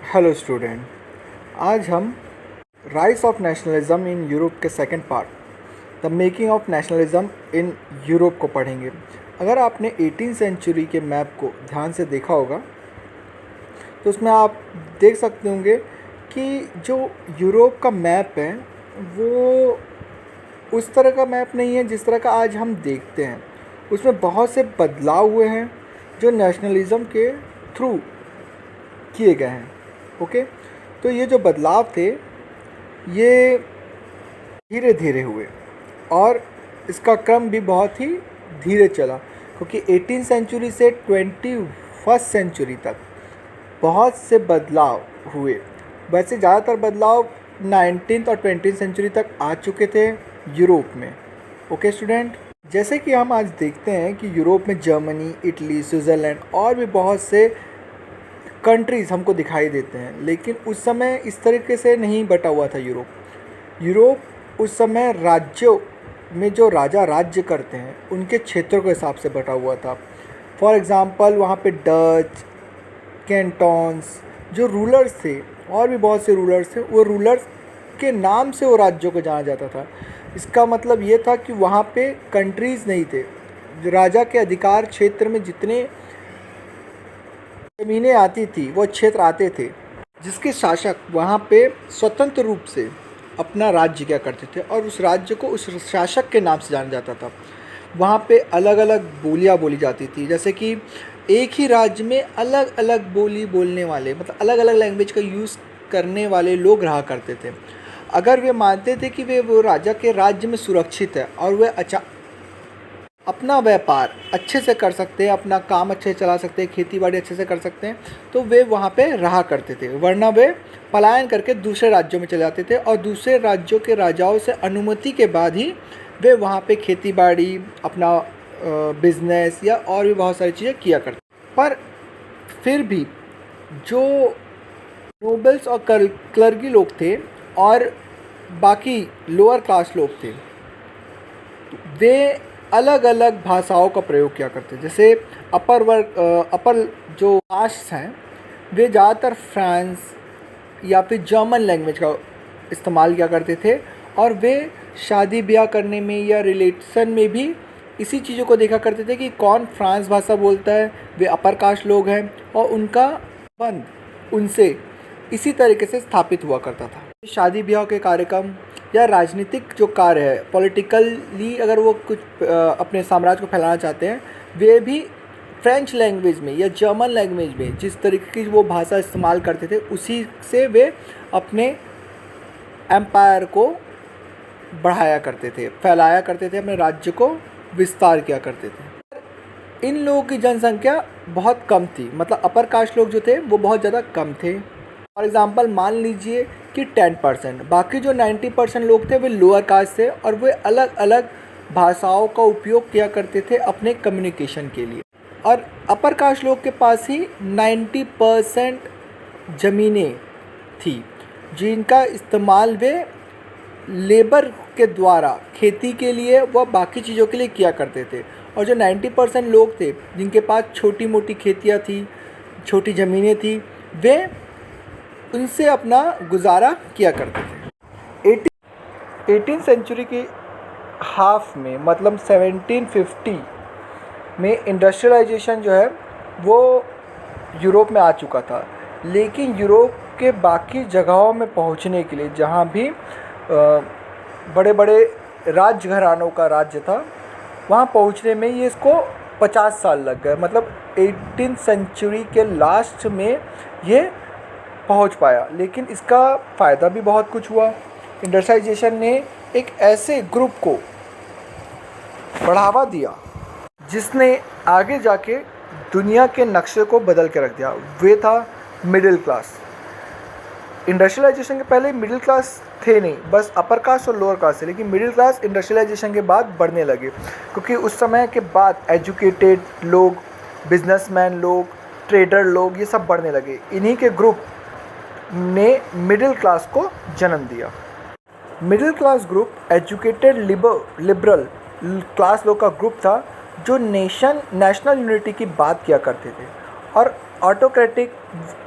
Hello student, आज हम rise of nationalism in Europe के second part the making of nationalism in Europe को पढ़ेंगे। अगर आपने 18वीं सेंचुरी के मैप को ध्यान से देखा होगा तो उसमें आप देख सकते होंगे कि जो यूरोप का मैप है वो उस तरह का मैप नहीं है जिस तरह का आज हम देखते हैं। उसमें बहुत से बदलाव हुए हैं जो नेशनलिज्म के थ्रू किए गए हैं। ओके, तो ये जो बदलाव थे ये धीरे धीरे हुए और इसका क्रम भी बहुत ही धीरे चला, क्योंकि 18वीं सेंचुरी से 21वीं सेंचुरी तक बहुत से बदलाव हुए। वैसे ज़्यादातर बदलाव 19वीं और 20वीं सेंचुरी तक आ चुके थे यूरोप में। ओके स्टूडेंट, जैसे कि हम आज देखते हैं कि यूरोप में जर्मनी, इटली, स्विट्ज़रलैंड और भी बहुत से कंट्रीज़ हमको दिखाई देते हैं, लेकिन उस समय इस तरीके से नहीं बटा हुआ था यूरोप उस समय राज्यों में जो राजा राज्य करते हैं उनके क्षेत्रों के हिसाब से बटा हुआ था। फॉर एग्ज़ाम्पल वहाँ पे डच, कैंटोन्स जो रूलर्स थे और भी बहुत से रूलर्स थे, वो रूलर्स के नाम से वो राज्यों को जाना जाता था। इसका मतलब ये था कि वहाँ पे कंट्रीज़ नहीं थे। राजा के अधिकार क्षेत्र में जितने ज़मीनें आती थी वो क्षेत्र आते थे, जिसके शासक वहाँ पे स्वतंत्र रूप से अपना राज्य किया करते थे और उस राज्य को उस शासक के नाम से जाना जाता था। वहाँ पे अलग अलग बोलियाँ बोली जाती थी, जैसे कि एक ही राज्य में अलग अलग बोली बोलने वाले, मतलब अलग अलग लैंग्वेज का यूज़ करने वाले लोग रहा करते थे। अगर वे मानते थे कि वे वो राजा के राज्य में सुरक्षित है और वे अपना व्यापार अच्छे से कर सकते हैं, अपना काम अच्छे से चला सकते हैं, खेती बाड़ी अच्छे से कर सकते हैं, तो वे वहाँ पे रहा करते थे। वरना वे पलायन करके दूसरे राज्यों में चले जाते थे और दूसरे राज्यों के राजाओं से अनुमति के बाद ही वे वहाँ पे खेती बाड़ी, अपना बिजनेस या और भी बहुत सारी चीज़ें किया करते। पर फिर भी जो नोबल्स और क्लर्की लोग थे और बाकी लोअर क्लास लोग थे, वे अलग अलग भाषाओं का प्रयोग किया करते। जैसे अपर जो कास्ट हैं वे ज़्यादातर फ्रांस या फिर जर्मन लैंग्वेज का इस्तेमाल किया करते थे और वे शादी ब्याह करने में या रिलेशन में भी इसी चीज़ों को देखा करते थे कि कौन फ्रांस भाषा बोलता है, वे अपर कास्ट लोग हैं और उनका संबंध उनसे इसी तरीके से स्थापित हुआ करता था। शादी ब्याह के कार्यक्रम या राजनीतिक जो कार्य है, पॉलिटिकली अगर वो कुछ अपने साम्राज्य को फैलाना चाहते हैं, वे भी फ्रेंच लैंग्वेज में या जर्मन लैंग्वेज में जिस तरीके की वो भाषा इस्तेमाल करते थे उसी से वे अपने एम्पायर को बढ़ाया करते थे, फैलाया करते थे, अपने राज्य को विस्तार किया करते थे। इन लोगों की जनसंख्या बहुत कम थी, मतलब अपर कास्ट लोग जो थे वो बहुत ज़्यादा कम थे। फॉर एग्ज़ाम्पल मान लीजिए कि 10%, बाकी जो 90% लोग थे वे लोअर कास्ट थे और वे अलग अलग भाषाओं का उपयोग किया करते थे अपने कम्युनिकेशन के लिए। और अपर कास्ट लोग के पास ही 90% ज़मीनें थी जिनका इस्तेमाल वे लेबर के द्वारा खेती के लिए व बाकी चीज़ों के लिए किया करते थे। और जो 90% लोग थे जिनके पास छोटी मोटी खेतियाँ थी, छोटी ज़मीनें थी, वे उनसे अपना गुजारा किया करते थे। 18वीं सेंचुरी की हाफ में, मतलब 1750 में इंडस्ट्रियलाइजेशन जो है वो यूरोप में आ चुका था। लेकिन यूरोप के बाकी जगहों में पहुंचने के लिए, जहां भी बड़े बड़े राज्य घरानों का राज्य था, वहां पहुंचने में ये इसको 50 साल लग गए। मतलब 18वीं सेंचुरी के लास्ट में ये पहुंच पाया, लेकिन इसका फ़ायदा भी बहुत कुछ हुआ। इंडस्ट्रियलाइजेशन ने एक ऐसे ग्रुप को बढ़ावा दिया जिसने आगे जाके दुनिया के नक्शे को बदल के रख दिया। वे था मिडिल क्लास। इंडस्ट्रियलाइजेशन के पहले मिडिल क्लास थे नहीं, बस अपर कास्ट और लोअर कास्ट थे, लेकिन मिडिल क्लास इंडस्ट्रियलाइजेशन के बाद बढ़ने लगे, क्योंकि उस समय के बाद एजुकेटेड लोग, बिजनेसमैन लोग, ट्रेडर लोग, ये सब बढ़ने लगे। इन्हीं के ग्रुप ने मिडिल क्लास को जन्म दिया। Middle class group educated liberal class लोग का ग्रुप था जो नेशनल यूनिटी की बात किया करते थे और ऑटोक्रेटिक,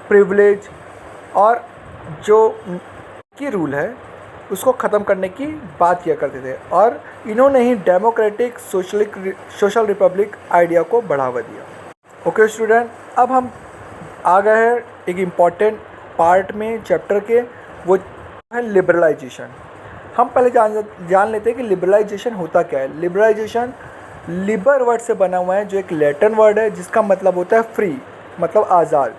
प्रिविलेज और जो की रूल है उसको ख़त्म करने की बात किया करते थे, और इन्होंने ही डेमोक्रेटिक सोशल रिपब्लिक आइडिया को बढ़ावा दिया। ओके स्टूडेंट, अब हम आ गए हैं एक इम्पॉर्टेंट पार्ट में चैप्टर के, वो है लिबरलाइजेशन। हम पहले जान लेते हैं कि लिबरलाइजेशन होता क्या है। लिबरलाइजेशन लिबर वर्ड से बना हुआ है, जो एक लैटिन वर्ड है जिसका मतलब होता है फ्री, मतलब आज़ाद।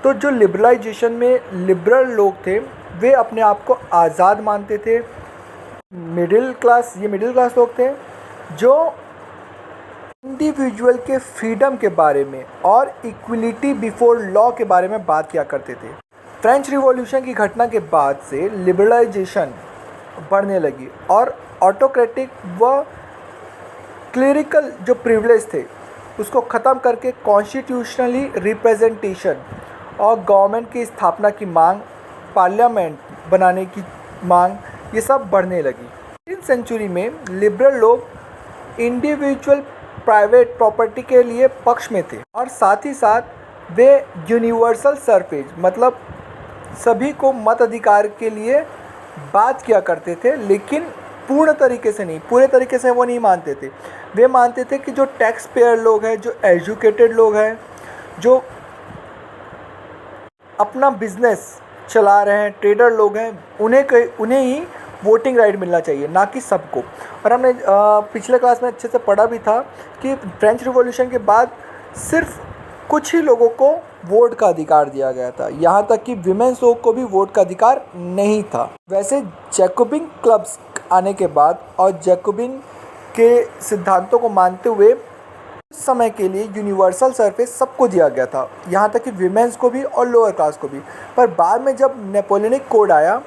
तो जो लिबरलाइजेशन में लिबरल लोग थे वे अपने आप को आज़ाद मानते थे। मिडिल क्लास लोग थे जो इंडिविजुअल के फ्रीडम के बारे में और इक्वलिटी बिफोर लॉ के बारे में बात किया करते थे। फ्रेंच रिवॉल्यूशन की घटना के बाद से लिबरलाइजेशन बढ़ने लगी और ऑटोक्रेटिक व क्लेरिकल जो प्रिविलेज थे उसको ख़त्म करके कॉन्स्टिट्यूशनली रिप्रेजेंटेशन और गवर्नमेंट की स्थापना की मांग, पार्लियामेंट बनाने की मांग, ये सब बढ़ने लगी। 18वीं सेंचुरी में लिबरल लोग इंडिविजुअल प्राइवेट प्रॉपर्टी के लिए पक्ष में थे और साथ ही साथ वे यूनिवर्सल सरफेज मतलब सभी को मताधिकार के लिए बात किया करते थे, लेकिन पूर्ण तरीके से नहीं, पूरे तरीके से वो नहीं मानते थे। वे मानते थे कि जो टैक्स पेयर लोग हैं, जो एजुकेटेड लोग हैं, जो अपना बिजनेस चला रहे हैं, ट्रेडर लोग हैं, उन्हें ही वोटिंग राइट मिलना चाहिए, ना कि सबको। और हमने पिछले क्लास में अच्छे से पढ़ा भी था कि फ्रेंच रिवॉल्यूशन के बाद सिर्फ कुछ ही लोगों को वोट का अधिकार दिया गया था, यहाँ तक कि विमेंस लोग को भी वोट का अधिकार नहीं था। वैसे जैकोबिन क्लब्स आने के बाद और जैकोबिन के सिद्धांतों को मानते हुए उस समय के लिए यूनिवर्सल सरफेस सबको दिया गया था, यहाँ तक कि विमेंस को भी और लोअर क्लास को भी। पर बाद में जब नेपोलियनिक कोड आया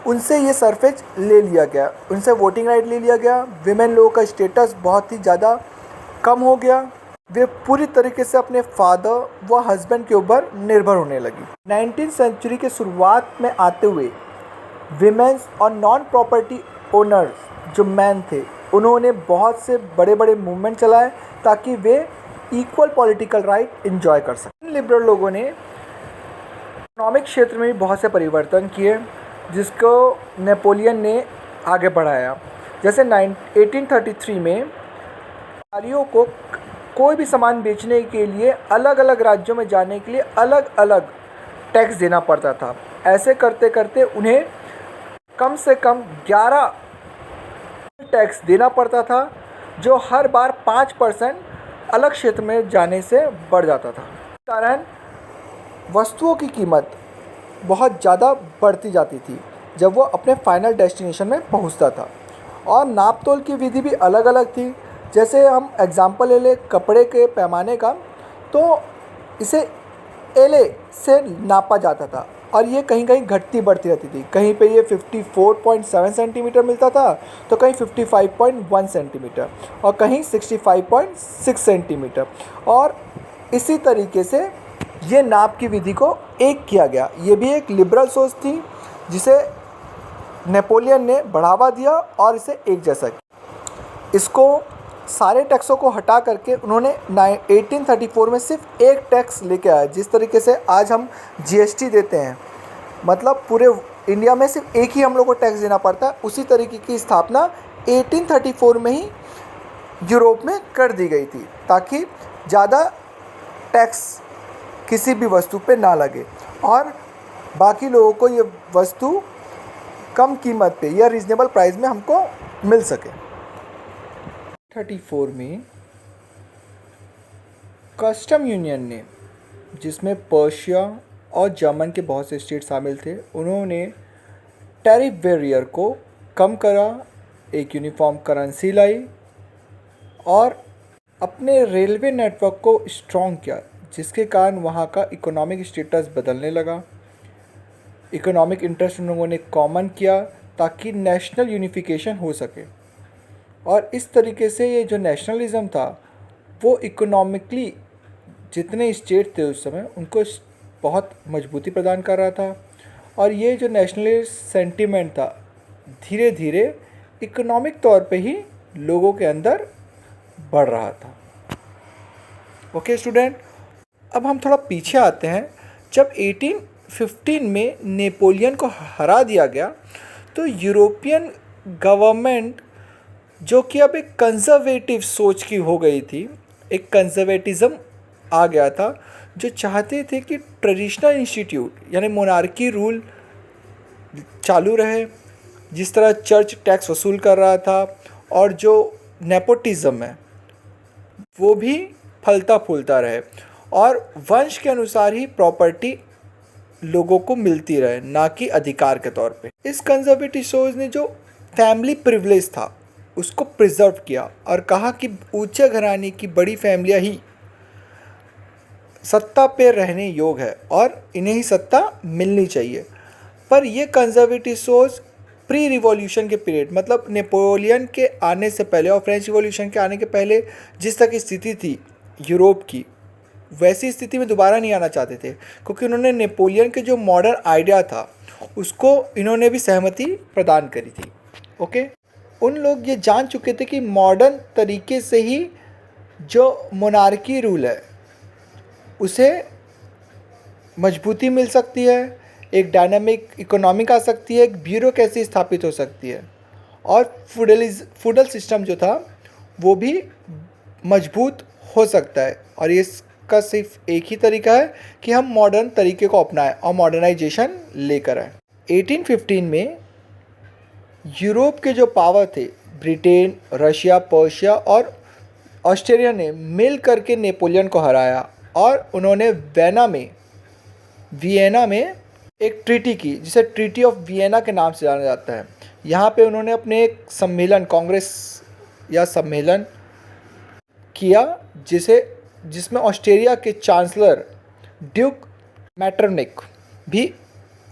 उनसे ये सरफेस ले लिया गया, उनसे वोटिंग राइट ले लिया गया। विमेन लोगों का स्टेटस बहुत ही ज़्यादा कम हो गया, वे पूरी तरीके से अपने फादर व हस्बैंड के ऊपर निर्भर होने लगी। 19वीं सेंचुरी के शुरुआत में आते हुए विमेंस और नॉन प्रॉपर्टी ओनर्स जो मैन थे उन्होंने बहुत से बड़े बड़े मूवमेंट चलाए ताकि वे इक्वल पॉलिटिकल राइट एंजॉय कर सकें। लिबरल लोगों ने इकोनॉमिक क्षेत्र में भी बहुत से परिवर्तन किए जिसको नेपोलियन ने आगे बढ़ाया। जैसे 1833 में व्यापारियों को कोई भी सामान बेचने के लिए अलग अलग राज्यों में जाने के लिए अलग अलग टैक्स देना पड़ता था। ऐसे करते करते उन्हें कम से कम 11 टैक्स देना पड़ता था, जो हर बार 5% अलग क्षेत्र में जाने से बढ़ जाता था। इस कारण वस्तुओं की कीमत बहुत ज़्यादा बढ़ती जाती थी जब वो अपने फाइनल डेस्टिनेशन में पहुंचता था। और नाप तोल की विधि भी अलग अलग थी। जैसे हम एग्जांपल ले लें कपड़े के पैमाने का, तो इसे एले से नापा जाता था और ये कहीं कहीं घटती बढ़ती रहती थी। कहीं पे ये 54.7 सेंटीमीटर मिलता था तो कहीं 55.1 सेंटीमीटर और कहीं 65.6 सेंटीमीटर। और इसी तरीके से ये नाप की विधि को एक किया गया। ये भी एक लिबरल सोच थी जिसे नेपोलियन ने बढ़ावा दिया और इसे एक जैसा किया। इसको सारे टैक्सों को हटा करके उन्होंने 1834 में सिर्फ एक टैक्स लेके आया। जिस तरीके से आज हम जीएसटी देते हैं, मतलब पूरे इंडिया में सिर्फ एक ही हम लोग को टैक्स देना पड़ता है, उसी तरीके की स्थापना 1834 में ही यूरोप में कर दी गई थी ताकि ज़्यादा टैक्स किसी भी वस्तु पे ना लगे और बाकी लोगों को ये वस्तु कम कीमत पे या रीजनेबल प्राइस में हमको मिल सके। 34 में कस्टम यूनियन ने, जिसमें पर्शिया और जर्मन के बहुत से स्टेट शामिल थे, उन्होंने टैरिफ बैरियर को कम करा, एक यूनिफॉर्म करेंसी लाई और अपने रेलवे नेटवर्क को स्ट्रॉन्ग किया, जिसके कारण वहाँ का इकोनॉमिक स्टेटस बदलने लगा। इकोनॉमिक इंटरेस्ट उन लोगों ने कॉमन किया ताकि नेशनल यूनिफिकेशन हो सके। और इस तरीके से ये जो नेशनलिज़म था वो इकोनॉमिकली जितने स्टेट थे उस समय उनको बहुत मजबूती प्रदान कर रहा था। और ये जो नेशनलिस्ट सेंटीमेंट था धीरे धीरे इकोनॉमिक तौर पे ही लोगों के अंदर बढ़ रहा था। ओके स्टूडेंट, अब हम थोड़ा पीछे आते हैं। जब 1815 में नेपोलियन को हरा दिया गया, तो यूरोपियन गवर्नमेंट जो कि अब एक कंजर्वेटिव सोच की हो गई थी, एक कंजर्वेटिज़म आ गया था, जो चाहते थे कि ट्रेडिशनल इंस्टीट्यूट यानी मोनार्की रूल चालू रहे, जिस तरह चर्च टैक्स वसूल कर रहा था, और जो नेपोटिज्म है वो भी फलता फूलता रहे, और वंश के अनुसार ही प्रॉपर्टी लोगों को मिलती रहे, ना कि अधिकार के तौर पे। इस कंजर्वेटिव सोच ने जो फैमिली प्रिविलेज था उसको प्रिजर्व किया और कहा कि ऊंचे घराने की बड़ी फैमिलियां ही सत्ता पे रहने योग्य है और इन्हें ही सत्ता मिलनी चाहिए। पर ये कंजर्वेटिव सोच प्री रिवॉल्यूशन के पीरियड, मतलब नेपोलियन के आने से पहले और फ्रेंच रिवॉल्यूशन के आने के पहले जिस तरह की स्थिति थी यूरोप की, वैसी स्थिति में दोबारा नहीं आना चाहते थे, क्योंकि उन्होंने नेपोलियन के जो मॉडर्न आइडिया था उसको इन्होंने भी सहमति प्रदान करी थी। ओके, उन लोग ये जान चुके थे कि मॉडर्न तरीके से ही जो मोनार्की रूल है उसे मजबूती मिल सकती है, एक डायनामिक इकोनॉमिक आ सकती है, एक ब्यूरोक्रेसी स्थापित हो सकती है, और फूडल सिस्टम जो था वो भी मजबूत हो सकता है। और इसका सिर्फ एक ही तरीका है कि हम मॉडर्न तरीके को अपनाएं और मॉडर्नाइजेशन लेकर आए। 1815 में यूरोप के जो पावर थे, ब्रिटेन, रशिया, पर्शिया और ऑस्ट्रेलिया ने मिल करके नेपोलियन को हराया, और उन्होंने वियना में एक ट्रीटी की, जिसे ट्रीटी ऑफ वियना के नाम से जाना जाता है। यहाँ पे उन्होंने अपने एक सम्मेलन, कांग्रेस या सम्मेलन किया, जिसमें ऑस्ट्रेलिया के चांसलर ड्यूक मैटरनिक भी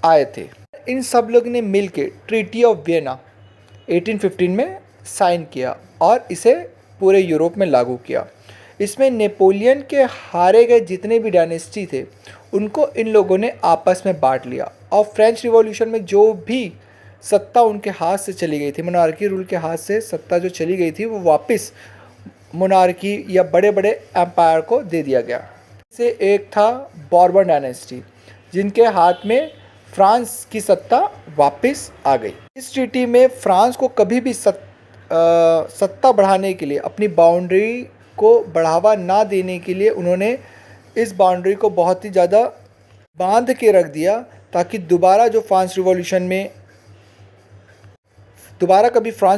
आए थे। इन सब लोग ने मिल के ट्रीटी ऑफ वियना 1815 में साइन किया और इसे पूरे यूरोप में लागू किया। इसमें नेपोलियन के हारे गए जितने भी डायनेस्टी थे उनको इन लोगों ने आपस में बांट लिया, और फ्रेंच रिवॉल्यूशन में जो भी सत्ता उनके हाथ से चली गई थी, मोनार्की रूल के हाथ से सत्ता जो चली गई थी, वो वापस मोनार्की या बड़े बड़े एम्पायर को दे दिया गया। से एक था बॉर्बन डायनेस्टी, जिनके हाथ में फ्रांस की सत्ता वापस आ गई। इस ट्रीटी में फ्रांस को कभी भी सत्ता बढ़ाने के लिए, अपनी बाउंड्री को बढ़ावा ना देने के लिए उन्होंने इस बाउंड्री को बहुत ही ज़्यादा बांध के रख दिया, ताकि दोबारा कभी फ्रांस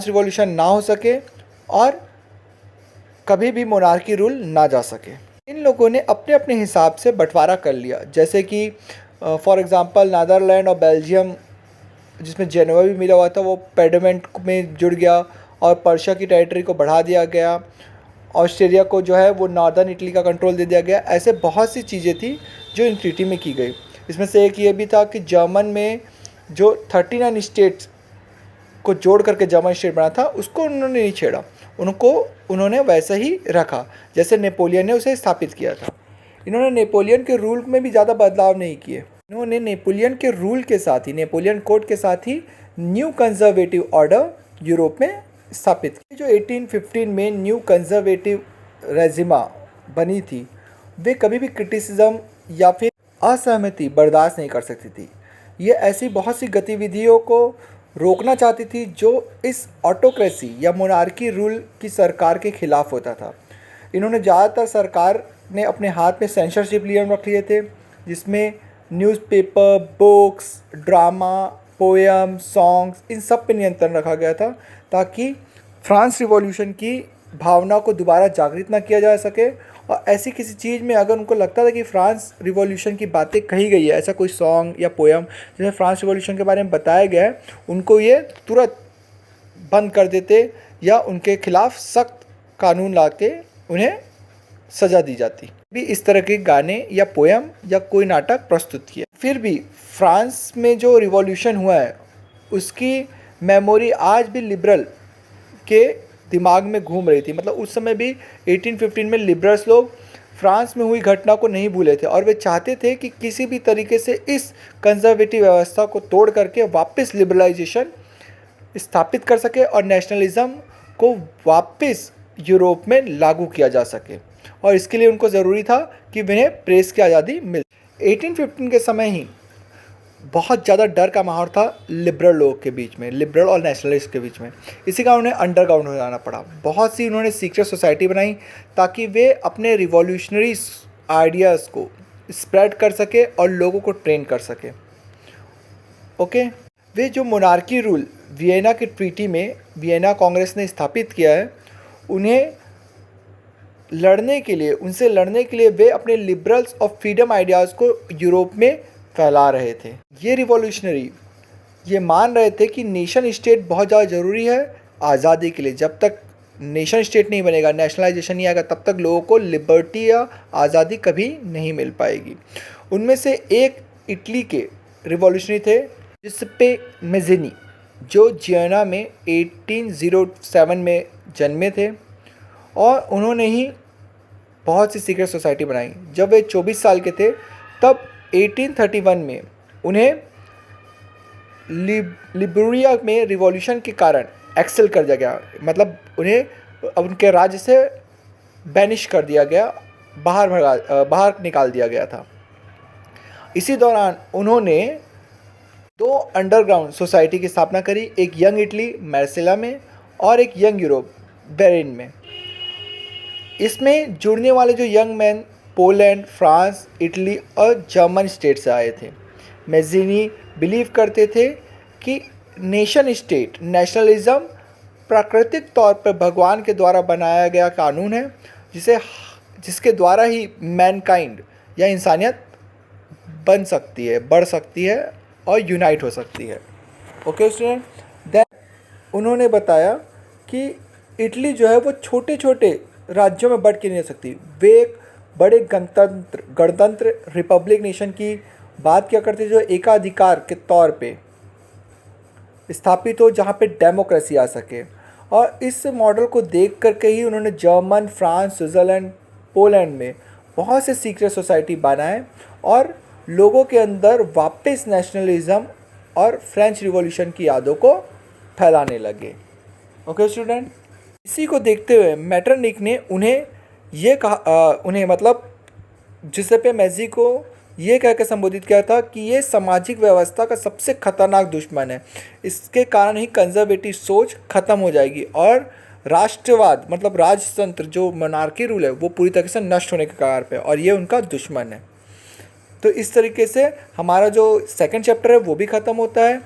रिवॉल्यूशन ना हो सके और कभी भी मोनार्की रूल ना जा सके। इन लोगों ने अपने अपने हिसाब से बंटवारा कर लिया, जैसे कि फॉर एग्ज़ाम्पल नीदरलैंड और बेल्जियम, जिसमें जेनेवा भी मिला हुआ था, वो पेडमेंट में जुड़ गया और पर्शिया की टेरिटरी को बढ़ा दिया गया। ऑस्ट्रेलिया को जो है वो नॉर्दर्न इटली का कंट्रोल दे दिया गया। ऐसे बहुत सी चीज़ें थी जो इन ट्रीटी में की गई। इसमें से एक ये भी था कि जर्मन में जो 39 स्टेट्स को जोड़ करके जर्मन स्टेट बना था, उसको उन्होंने नहीं छेड़ा, उन्होंने वैसे ही रखा जैसे नेपोलियन ने उसे स्थापित किया था। इन्होंने नेपोलियन के रूल में भी ज़्यादा बदलाव नहीं किए। इन्होंने नेपोलियन के रूल के साथ ही, नेपोलियन कोड के साथ ही न्यू कंजर्वेटिव ऑर्डर यूरोप में स्थापित की। जो 1815 में न्यू कंजर्वेटिव रेजिमा बनी थी, वे कभी भी क्रिटिसिज्म या फिर असहमति बर्दाश्त नहीं कर सकती थी। ये ऐसी बहुत सी गतिविधियों को रोकना चाहती थी जो इस ऑटोक्रेसी या मोनार्की रूल की सरकार के खिलाफ होता था। इन्होंने ज़्यादातर, सरकार ने अपने हाथ में सेंसरशिप नियम रख लिए थे, जिसमें newspaper, books, drama, poem, songs, इन सब पे नियंत्रण रखा गया था, ताकि फ्रांस रिवॉल्यूशन की भावना को दोबारा जागृत ना किया जा सके। और ऐसी किसी चीज़ में अगर उनको लगता था कि फ्रांस रिवॉल्यूशन की बातें कही गई है, ऐसा कोई सॉन्ग या पोएम जिसमें फ्रांस रिवॉल्यूशन के बारे में बताया गया है, उनको ये तुरंत बंद कर देते या उनके खिलाफ सख्त कानून ला के उन्हें सज़ा दी जाती। भी इस तरह के गाने या पोएम या कोई नाटक प्रस्तुत किया। फिर भी फ्रांस में जो रिवॉल्यूशन हुआ है उसकी मेमोरी आज भी लिबरल के दिमाग में घूम रही थी। मतलब उस समय भी 1815 में लिबरल्स लोग फ्रांस में हुई घटना को नहीं भूले थे, और वे चाहते थे कि किसी भी तरीके से इस कंजर्वेटिव व्यवस्था को तोड़ करके वापस लिबरलाइजेशन स्थापित कर सके और नेशनलिज्म को वापस यूरोप में लागू किया जा सके। और इसके लिए उनको ज़रूरी था कि उन्हें प्रेस की आज़ादी मिल। 1815 के समय ही बहुत ज़्यादा डर का माहौल था लिबरल लोगों के बीच में, लिबरल और नेशनलिस्ट के बीच में। इसी कारण उन्हें अंडरग्राउंड हो जाना पड़ा। बहुत सी उन्होंने सीक्रेट सोसाइटी बनाई ताकि वे अपने रिवॉल्यूशनरी आइडियाज़ को स्प्रेड कर सके और लोगों को ट्रेन कर सके। ओके, वे जो मोनार्की रूल वियना की ट्रीटी में वियना कांग्रेस ने स्थापित किया है, उन्हें लड़ने के लिए, उनसे लड़ने के लिए वे अपने लिबरल्स और फ्रीडम आइडियाज़ को यूरोप में फैला रहे थे। ये रिवॉल्यूशनरी ये मान रहे थे कि नेशन स्टेट बहुत ज़्यादा ज़रूरी है आज़ादी के लिए। जब तक नेशन स्टेट नहीं बनेगा, नेशनलाइजेशन नहीं आएगा, तब तक लोगों को लिबर्टी या आज़ादी कभी नहीं मिल पाएगी। उनमें से एक इटली के रिवॉल्यूशनरी थे जिसपे मेज़िनी, जो जियना में 1807 में जन्मे थे और उन्होंने ही बहुत सी सीक्रेट सोसाइटी बनाई। जब वे 24 साल के थे तब 1831 में उन्हें लिबुरिया में रिवॉल्यूशन के कारण एक्सेल कर दिया गया, मतलब उन्हें उनके राज्य से बैनिश कर दिया गया, बाहर निकाल दिया गया था। इसी दौरान उन्होंने 2 अंडरग्राउंड सोसाइटी की स्थापना करी, एक यंग इटली मार्सिला में और एक यंग यूरोप बेरिन में। इसमें जुड़ने वाले जो young man Poland, France, Italy और जर्मन स्टेट से आए थे। मेज़िनी बिलीव करते थे कि नेशन स्टेट नेशनलिज्म प्राकृतिक तौर पर भगवान के द्वारा बनाया गया कानून है, जिसके द्वारा ही मैनकाइंड या इंसानियत बन सकती है, बढ़ सकती है और यूनाइट हो सकती है। ओके स्टूडेंट, देन उन्होंने बताया कि इटली जो है वो छोटे छोटे राज्यों में बढ़ के नहीं रह सकती। वे एक बड़े गणतंत्र रिपब्लिक नेशन की बात क्या करते, जो एकाधिकार के तौर पे स्थापित हो, जहाँ पे डेमोक्रेसी आ सके। और इस मॉडल को देख करके ही उन्होंने जर्मन, फ्रांस, स्विट्ज़रलैंड, पोलैंड में बहुत से सीक्रेट सोसाइटी बनाए और लोगों के अंदर वापस नेशनलिज्म और फ्रेंच रिवॉल्यूशन की यादों को फैलाने लगे। ओके स्टूडेंट, इसी को देखते हुए मेटरनिक ने उन्हें ये कहा, उन्हें मतलब जिसेपे मेज़ी को ये कह के संबोधित किया था कि ये सामाजिक व्यवस्था का सबसे खतरनाक दुश्मन है। इसके कारण ही कंजर्वेटिव सोच खत्म हो जाएगी और राष्ट्रवाद मतलब राजतंत्र जो मोनार्की रूल है वो पूरी तरह से नष्ट होने के कगार पे, और ये उनका दुश्मन है। तो इस तरीके से हमारा जो सेकंड चैप्टर है वो भी ख़त्म होता है।